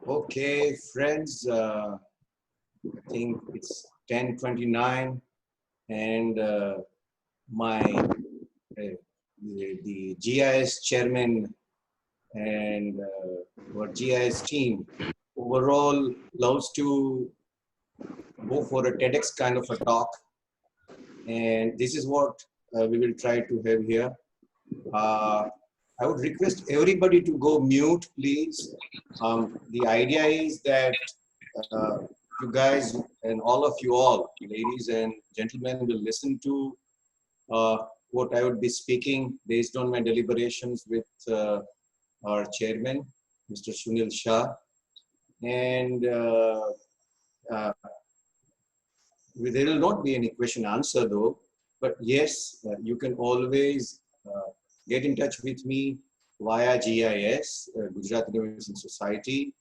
Okay, friends, I think it's 10:29 and my the GIS chairman and our GIS team overall loves to go for a TEDx kind of a talk, and this is what we will try to have here. I would request everybody to go mute, please. The idea is that uh, you guys and all, ladies and gentlemen, will listen to uh, what I would be speaking based on my deliberations with our chairman, Mr. Sunil Shah. And uh, there will not be any question answer though, but yes, you can always get in touch with me via GIS, Gujarat Innovation Society,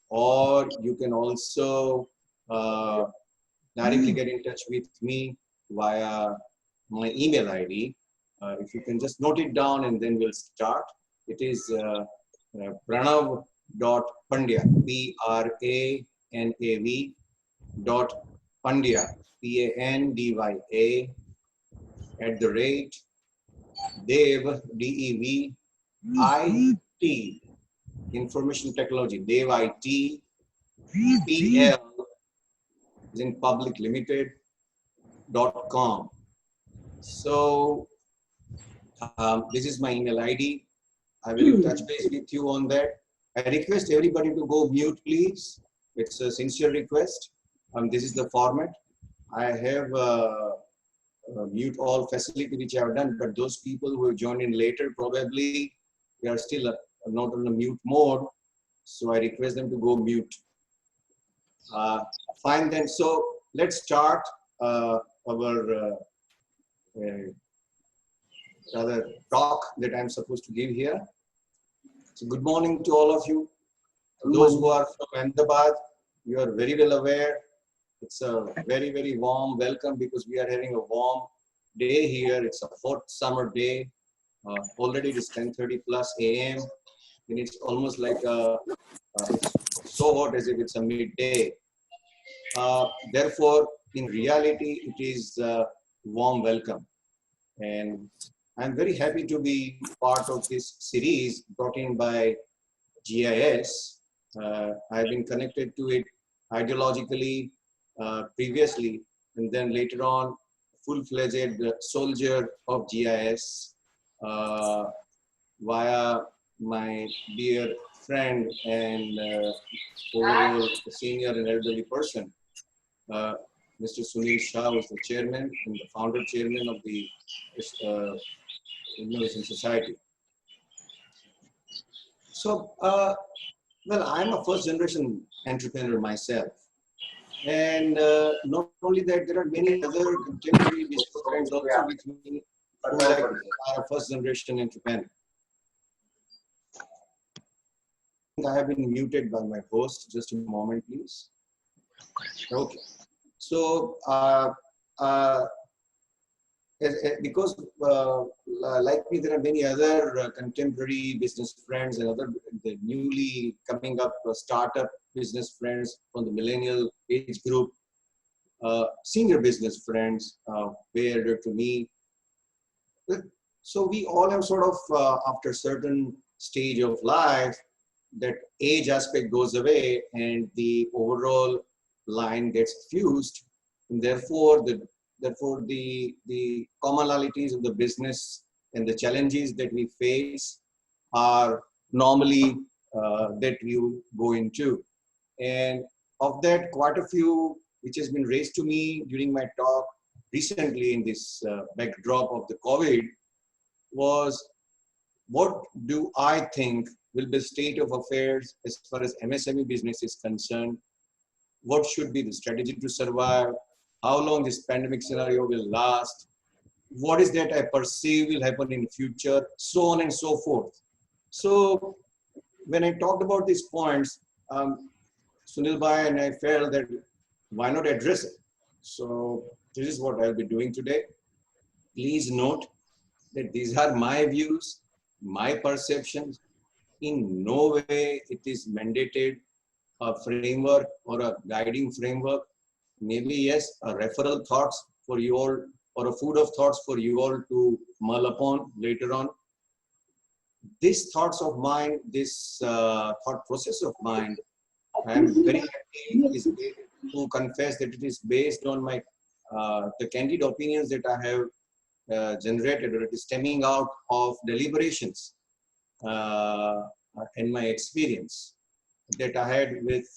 or you can also uh, directly get in touch with me via my email ID. If you can just note it down and then we'll start. It is Pranav.Pandya, Pranav dot Pandya, Pandya at the rate Dev, DEV, IT, Information Technology, Dev IT, PL, is in public limited.com. So this is my email ID. I will touch base with you on that. I request everybody to go mute, please. It's a sincere request. This is the format. I have mute all facility which I have done, but those people who have joined in later, probably they are still not on a mute mode. So I request them to go mute. Fine then. So let's start our rather talk that I'm supposed to give here. So good morning to all of you. Those who are from Ahmedabad, you are very well aware. It's a very, very warm welcome because we are having a warm day here. It's a hot summer day. Already it is 10:30 plus a.m. and it's almost like it's so hot as if it's a midday. Therefore, in reality, it is a warm welcome. And I'm very happy to be part of this series brought in by GIS. I've been connected to it ideologically previously, and then later on, full-fledged soldier of GIS via my dear friend and overall senior and elderly person, Mr. Sunil Shah was the chairman and the founder chairman of the Innovation Society. So, well, I'm a first generation entrepreneur myself. And not only that, there are many other contemporary business friends also with me who are a first generation entrepreneur. I have been muted by my host. Just a moment, please. Okay. So, because like me, there are many other contemporary business friends and other the newly coming up startup business friends from the millennial age group, senior business friends, way elder to me. So we all have sort of, after a certain stage of life, that age aspect goes away and the overall line gets fused. And therefore, the commonalities of the business and the challenges that we face are normally that you go into. And of that, quite a few which has been raised to me during my talk recently in this backdrop of the COVID was, what do I think will be the state of affairs as far as MSME business is concerned? What should be the strategy to survive? How long this pandemic scenario will last? What is that I perceive will happen in the future? So on and so forth. So when I talked about these points, Sunil Bhai and I felt that why not address it? So this is what I'll be doing today. Please note that these are my views, my perceptions. In no way it is mandated a framework or a guiding framework. Maybe yes, a referral thoughts for you all, or a food of thoughts for you all to mull upon later on. This thoughts of mine, this thought process of mine, I am very happy to confess that it is based on my the candid opinions that I have generated, or it is stemming out of deliberations and my experience that I had with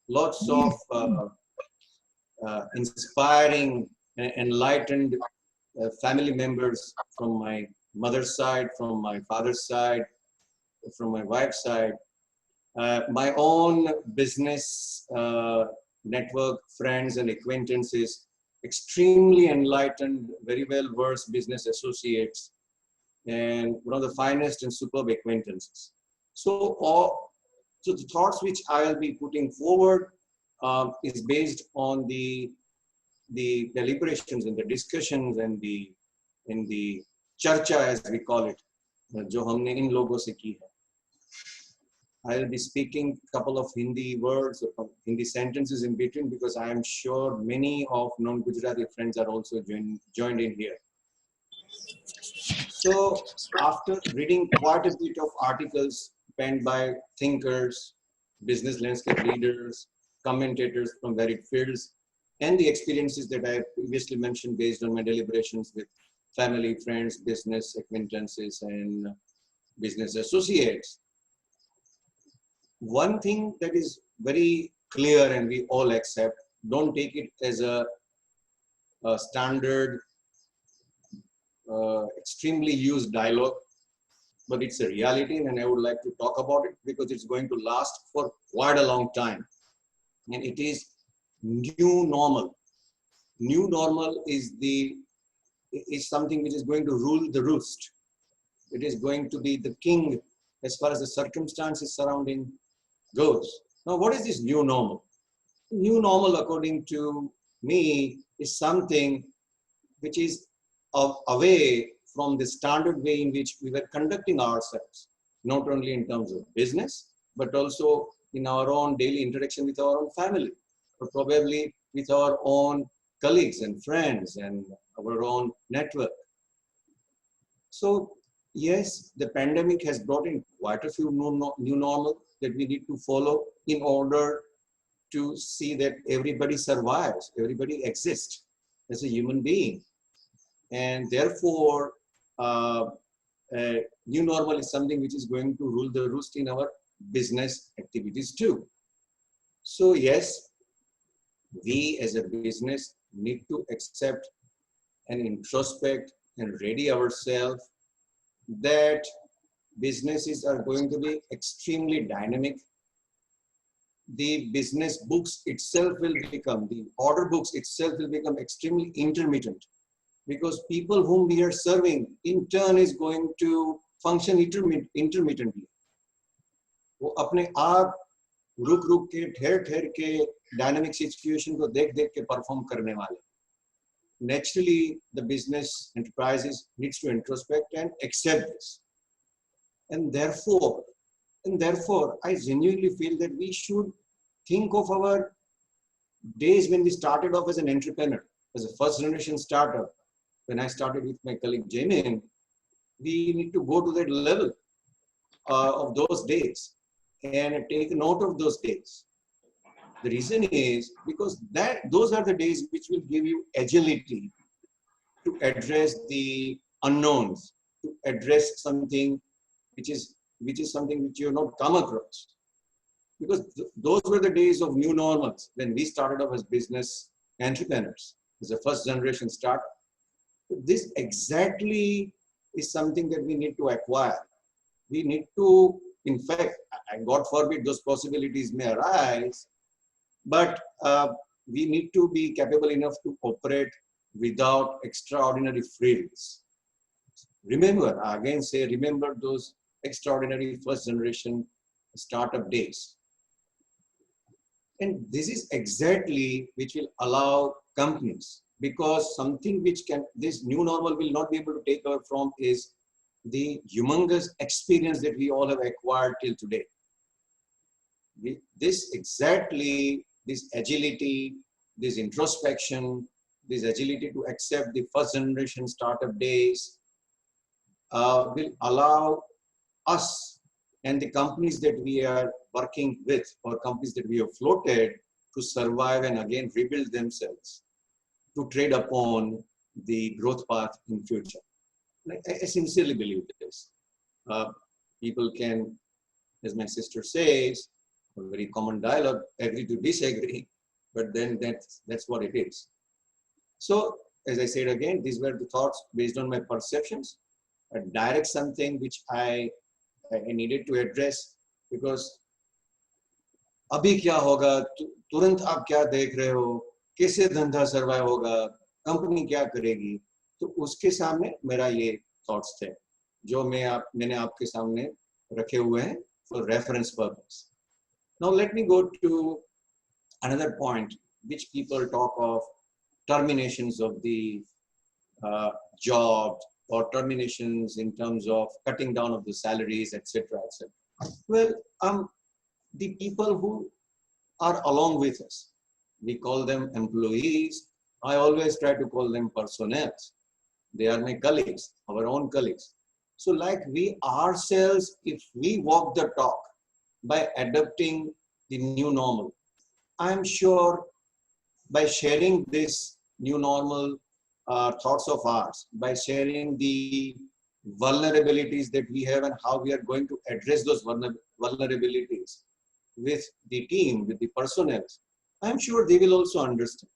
lots of inspiring and enlightened family members from my mother's side, from my father's side, from my wife's side, my own business network, friends and acquaintances, extremely enlightened, very well versed business associates, and one of the finest and superb acquaintances. So the thoughts which I'll be putting forward is based on the deliberations and the discussions and the charcha, as we call it, जो हमने इन लोगों से की है. I'll be speaking a couple of Hindi words or Hindi sentences in between, because I am sure many of non-Gujarati friends are also joined in here. So after reading quite a bit of articles penned by thinkers, business landscape leaders, commentators from varied fields, and the experiences that I previously mentioned based on my deliberations with family, friends, business acquaintances, and business associates, one thing that is very clear and we all accept, don't take it as a standard, extremely used dialogue, but it's a reality, and I would like to talk about it because it's going to last for quite a long time. And it is new normal. New normal is something which is going to rule the roost. It is going to be the king as far as the circumstances surrounding goes. Now, what is this new normal? New normal, according to me, is something which is away from the standard way in which we were conducting ourselves, not only in terms of business, but also in our own daily interaction with our own family, or probably with our own colleagues and friends and our own network. So yes, the pandemic has brought in quite a few new normal that we need to follow in order to see that everybody survives, everybody exists as a human being. And therefore, new normal is something which is going to rule the roost in our business activities too. So yes, we as a business need to accept and introspect and ready ourselves that businesses are going to be extremely dynamic. The business books itself will become, the order books itself will become extremely intermittent, because people whom we are serving in turn is going to function intermittently. वो अपने आप रुक के ठहर के dynamic situation को देख के perform करने वाले. Naturally, the business enterprises needs to introspect and accept this. And therefore, I genuinely feel that we should think of our days when we started off as an entrepreneur, as a first generation startup. When I started with my colleague Jamin, we need to go to that level of those days and take note of those days. The reason is because those are the days which will give you agility to address the unknowns, to address something which is something which you have not come across. Because those were the days of new normals when we started off as business entrepreneurs, as a first generation startup. This exactly is something that we need to acquire. We need to, in fact, God forbid those possibilities may arise, but we need to be capable enough to operate without extraordinary frills. Remember, I again say, remember those extraordinary first generation startup days. And this is exactly which will allow companies, because something which this new normal will not be able to take over from is the humongous experience that we all have acquired till today. This exactly, this agility, this introspection, this agility to accept the first generation startup days will allow us and the companies that we are working with or companies that we have floated to survive and again rebuild themselves to trade upon the growth path in future. I sincerely believe this. Uh, People can, as my sister says, a very common dialogue, agree to disagree, but then that's what it is. So, as I said again, these were the thoughts based on my perceptions. Direct something which I needed to address because अभी क्या होगा तुरंत आप क्या देख रहे हो कैसे धंधा सर्वाइव होगा कंपनी क्या करेगी तो उसके सामने मेरा ये थॉट्स थे जो मैंने आपके सामने रखे हुए हैं for reference purpose now let me go to another point which people talk of terminations of the job or terminations in terms of cutting down of the salaries etc etc well the people who are along with us. We call them employees. I always try to call them personnel. They are my colleagues, our own colleagues. So like we ourselves, if we walk the talk by adopting the new normal, I'm sure by sharing this new normal thoughts of ours, by sharing the vulnerabilities that we have and how we are going to address those vulnerabilities with the team, with the personnel, I'm sure they will also understand.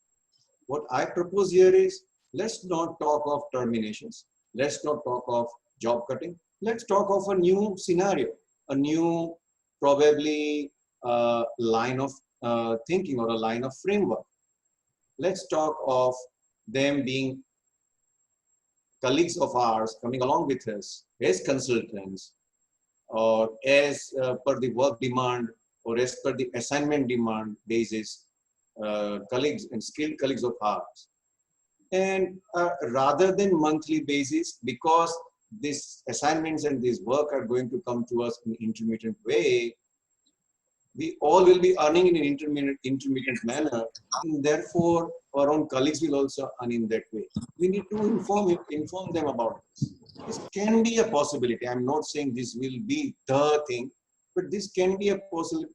What I propose here is, let's not talk of terminations. Let's not talk of job cutting. Let's talk of a new scenario, a new probably line of thinking or a line of framework. Let's talk of them being colleagues of ours coming along with us as consultants or as per the work demand or as per the assignment demand basis, colleagues and skilled colleagues of ours. And rather than monthly basis, because these assignments and this work are going to come to us in intermittent way, we all will be earning in an intermittent manner. And therefore, our own colleagues will also earn in that way. We need to inform them about this. This can be a possibility. I'm not saying this will be the thing, but this can be a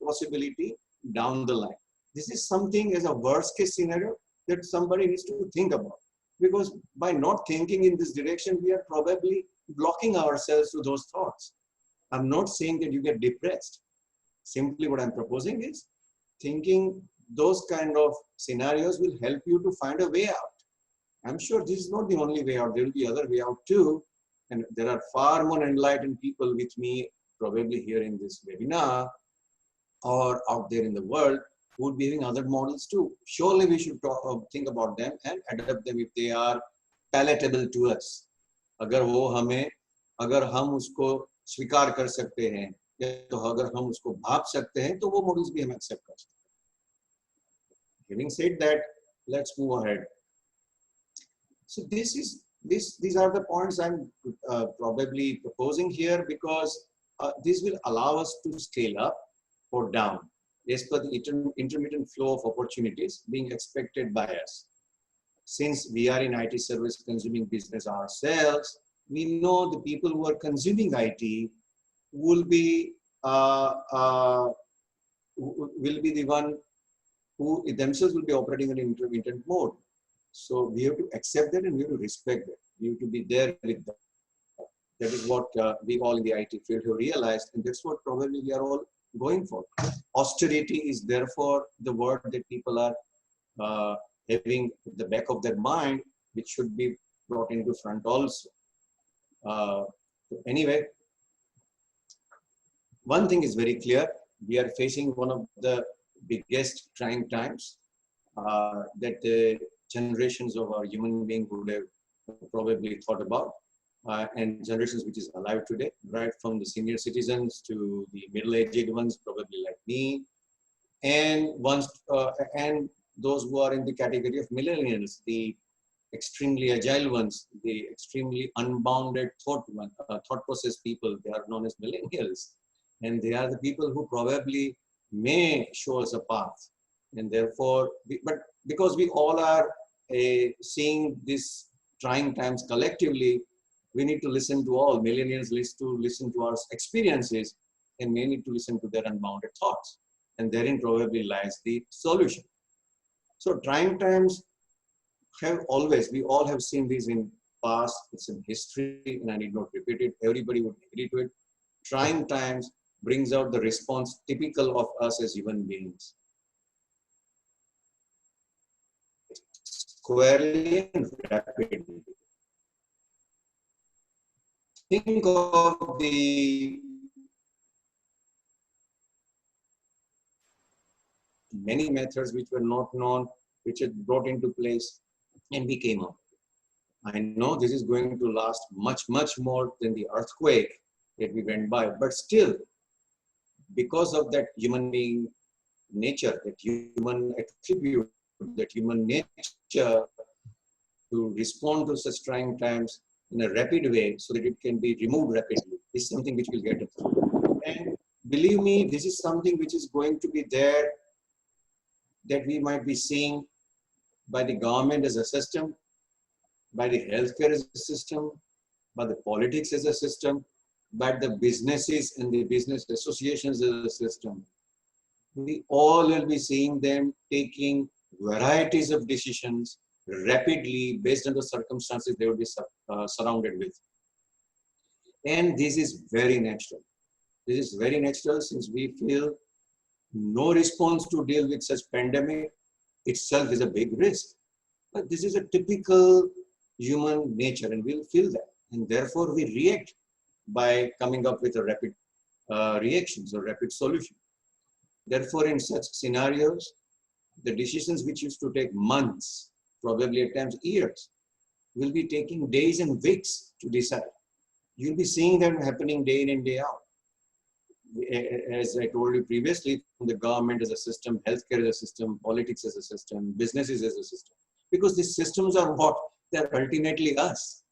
possibility down the line. This is something as a worst case scenario that somebody needs to think about. Because by not thinking in this direction, we are probably blocking ourselves to those thoughts. I'm not saying that you get depressed. Simply what I'm proposing is thinking those kind of scenarios will help you to find a way out. I'm sure this is not the only way out. There will be other way out too. And there are far more enlightened people with me, probably here in this webinar or out there in the world, who would be having other models too. Surely we should think about them and adapt them if they are palatable to us. अगर हम उसको स्वीकार कर सकते हैं या तो अगर हम उसको भाप सकते हैं तो वो मॉडल्स भी हम एक्सेप्ट कर सकते हैं. Having said that, let's move ahead. So these are the points I'm probably proposing here because this will allow us to scale up or down as per the intermittent flow of opportunities being expected by us. Since we are in IT service consuming business ourselves, we know the people who are consuming IT will be the one who themselves will be operating in intermittent mode. So we have to accept that and we have to respect that. We have to be there with them. That is what we all in the IT field have realized, and that's what probably we are all going for. Austerity is therefore the word that people are having at the back of their mind, which should be brought into front also. Anyway, one thing is very clear. We are facing one of the biggest trying times that the generations of our human beings would have probably thought about. And generations which is alive today, right from the senior citizens to the middle-aged ones, probably like me, and and those who are in the category of millennials, the extremely agile ones, the extremely unbounded thought process people. They are known as millennials, and they are the people who probably may show us a path. And therefore, but because we all are seeing these trying times collectively, we need to listen to all. Millennials listen to our experiences, and may need to listen to their unbounded thoughts. And therein probably lies the solution. So trying times we all have seen these in past, it's in history, and I need not repeat it. Everybody would agree to it. Trying times brings out the response typical of us as human beings. Squarely and rapidly. Think of the many methods which were not known, which had brought into place, and we came up. I know this is going to last much, much more than the earthquake that we went by, but still, because of that human being nature, that human attribute, that human nature to respond to such trying times in a rapid way so that it can be removed rapidly is something which will get us through. And believe me, this is something which is going to be there, that we might be seeing by the government as a system, by the healthcare as a system, by the politics as a system, by the businesses and the business associations as a system. We all will be seeing them taking varieties of decisions rapidly based on the circumstances they will be surrounded with. And this is very natural. This is very natural, since we feel no response to deal with such pandemic itself is a big risk. But this is a typical human nature, and we'll feel that. And therefore we react by coming up with a rapid reactions or rapid solution. Therefore, in such scenarios, the decisions which used to take months, probably at times years, will be taking days and weeks to decide. You'll be seeing them happening day in and day out. As I told you previously, the government as a system, healthcare as a system, politics as a system, businesses as a system. Because these systems are what? They're ultimately us,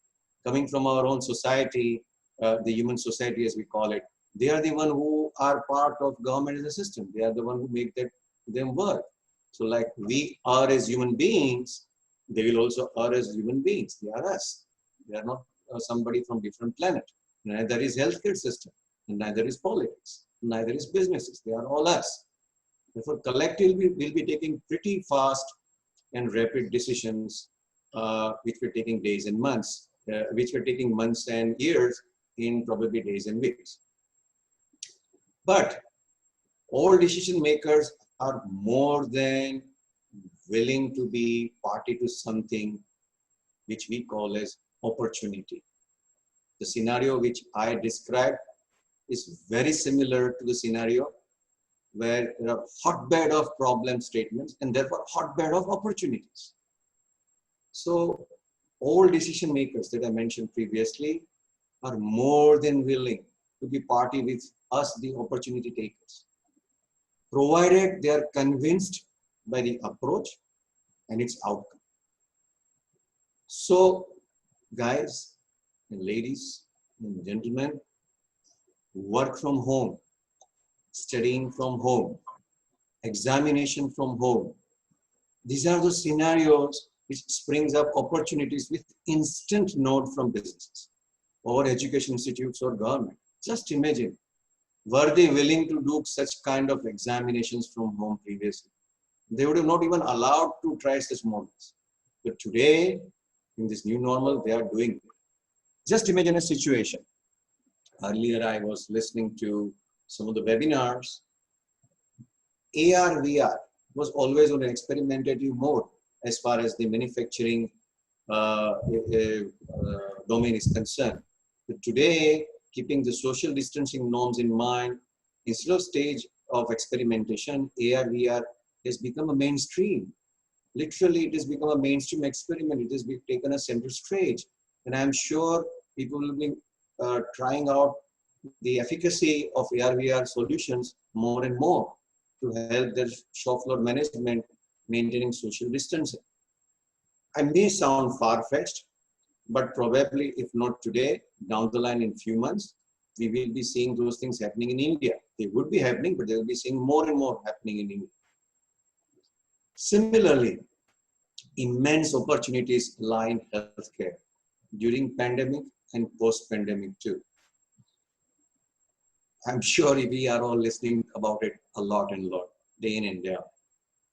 coming from our own society, the human society as we call it. They are the one who are part of government as a system. They are the one who make them work. So like we are as human beings, they will also are as human beings. They are us. They are not somebody from different planet. Neither is healthcare system, and neither is politics, neither is businesses. They are all us. Therefore, collectively, we'll be taking pretty fast and rapid decisions, which were taking days and months, which were taking months and years in probably days and weeks. But all decision makers are more than willing to be party to something which we call as opportunity. The scenario which I described is very similar to the scenario where there are hotbed of problem statements and therefore hotbed of opportunities. So all decision makers that I mentioned previously are more than willing to be party with us, the opportunity takers, provided they are convinced by the approach and its outcome. So guys and ladies and gentlemen, work from home, studying from home, examination from home. These are the scenarios which springs up opportunities with instant node from businesses or education institutes or government. Just imagine, were they willing to do such kind of examinations from home previously? They would have not even allowed to try such models. But today, in this new normal, they are doing it. Just imagine a situation. Earlier, I was listening to some of the webinars. AR, VR was always on an experimentative mode as far as the manufacturing domain is concerned. But today, keeping the social distancing norms in mind, instead of stage of experimentation, AR, VR has become a mainstream. Literally, it has become a mainstream experiment. It has been taken a center stage. And I'm sure people will be trying out the efficacy of AR, VR solutions more and more to help their shop floor management maintaining social distancing. I may sound far-fetched, but probably if not today, down the line in few months, we will be seeing those things happening in India. They would be happening, but they will be seeing more and more happening in India. Similarly, immense opportunities lie in healthcare during pandemic and post-pandemic too. I'm sure we are all listening about it a lot and lot, day in and day out.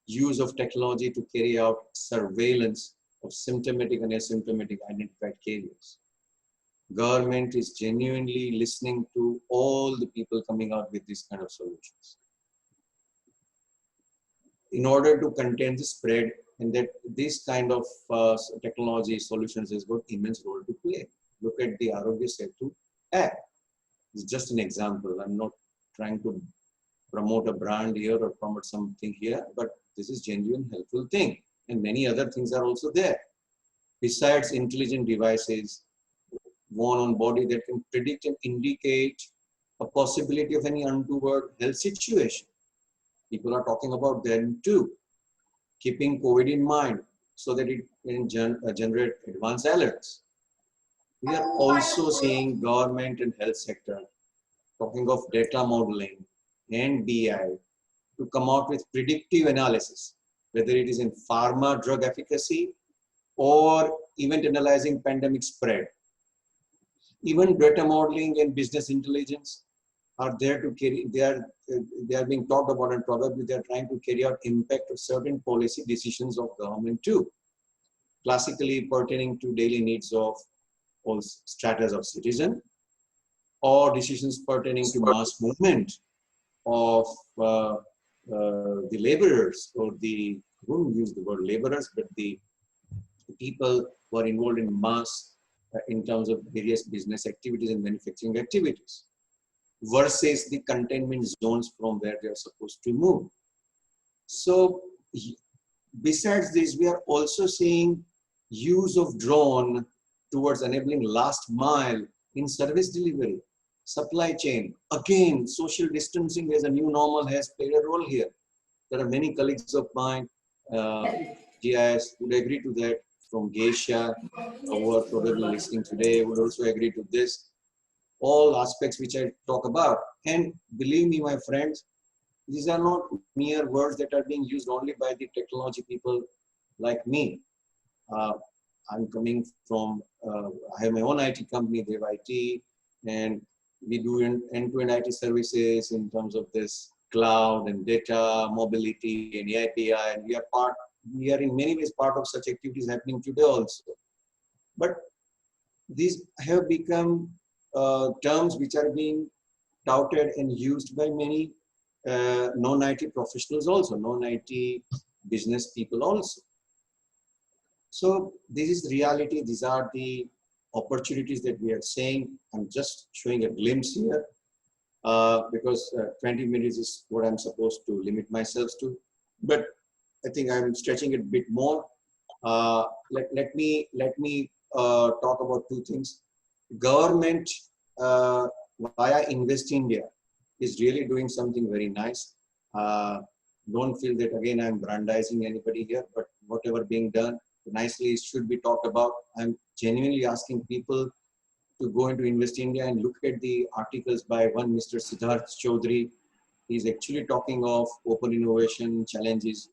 Use of technology to carry out surveillance of symptomatic and asymptomatic identified carriers. Government is genuinely listening to all the people coming out with these kind of solutions. In order to contain the spread, and that this kind of technology solutions has got immense role to play. Look at the Arogya Setu app. It's just an example. I'm not trying to promote a brand here or promote something here, but this is genuine helpful thing. And many other things are also there. Besides intelligent devices, worn on body that can predict and indicate a possibility of any untoward health situation. People are talking about them too. Keeping COVID in mind so that it can generate advanced alerts. We are also seeing government and health sector talking of data modeling and BI to come out with predictive analysis, whether it is in pharma drug efficacy or event analyzing pandemic spread. Even data modeling and business intelligence are there to carry, they are being talked about, and probably they are trying to carry out impact of certain policy decisions of government too, classically pertaining to daily needs of all stratas of citizen, or decisions pertaining to mass movement of the laborers, or the, I wouldn't use the word laborers, but the people who are involved in mass in terms of various business activities and manufacturing activities, versus the containment zones from where they are supposed to move. So besides this, we are also seeing use of drone towards enabling last mile in service delivery, supply chain. Again, social distancing as a new normal has played a role here. There are many colleagues of mine, GIS, would agree to that, from Geisha, who are probably listening today, would also agree to this. All aspects which I talk about. And believe me, my friends, these are not mere words that are being used only by the technology people like me. I'm coming from, I have my own IT company, Dev IT, and we do end-to-end IT services in terms of this cloud and data, mobility and API, and we are in many ways part of such activities happening today also. But these have become terms which are being touted and used by many non-IT professionals also, non-IT business people also. So this is reality. These are the opportunities that we are saying. I'm just showing a glimpse here because 20 minutes is what I'm supposed to limit myself to. But I think I'm stretching it a bit more. Let me talk about two things. Government via Invest India is really doing something very nice. Don't feel that again I'm brandizing anybody here, but whatever being done nicely should be talked about. I'm genuinely asking people to go into Invest India and look at the articles by one Mr. Siddharth Chaudhary. He's actually talking of open innovation challenges,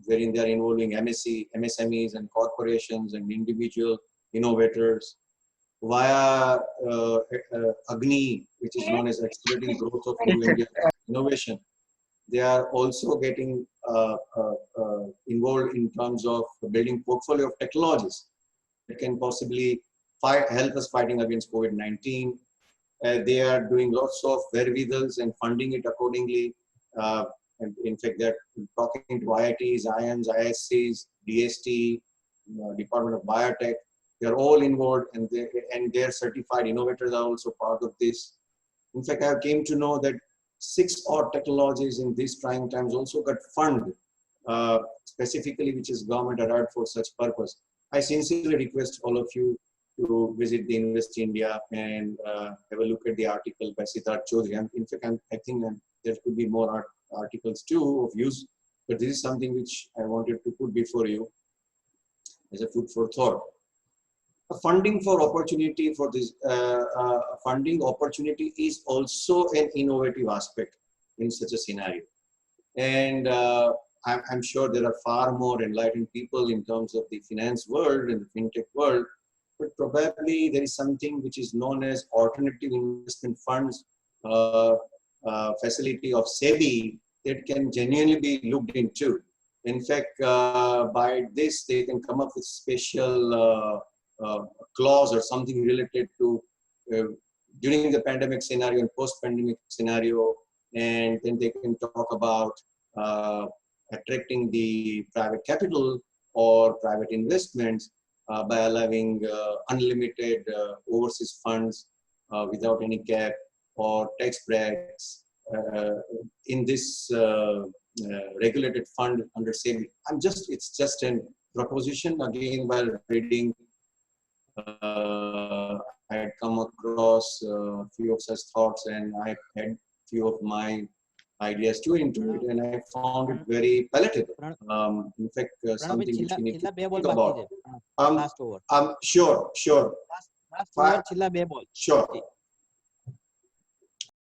wherein they are involving MSMEs and corporations and individual innovators via Agni, which is known as Accelerating Growth of New India Innovation. They are also getting involved in terms of building portfolio of technologies that can possibly help us fighting against COVID-19. They are doing lots of wherewithals and funding it accordingly. And in fact, they're talking to IITs, IIMs, ISCs, DST, Department of Biotech. They're all involved, and their certified innovators are also part of this. In fact, I came to know that 6 odd technologies in these trying times also got funded, specifically which is government allowed for such purpose. I sincerely request all of you to visit the Invest India and have a look at the article by Siddharth Chaudhary. In fact, I think there could be more articles too of use, but this is something which I wanted to put before you as a food for thought. funding for opportunity for this funding opportunity is also an innovative aspect in such a scenario. And I'm sure there are far more enlightened people in terms of the finance world and the fintech world, but probably there is something which is known as alternative investment funds facility of SEBI that can genuinely be looked into. In fact, by this, they can come up with special clause or something related to during the pandemic scenario and post-pandemic scenario, and then they can talk about attracting the private capital or private investments by allowing unlimited overseas funds without any cap or tax breaks in this regulated fund under SEBI. It's just a proposition. Again, while reading, I had come across a few of such thoughts, and I had few of my ideas too into it, and I found it very palatable. In fact, something which we need to think about. last over. Sure. Last over, chilla be ball. Sure.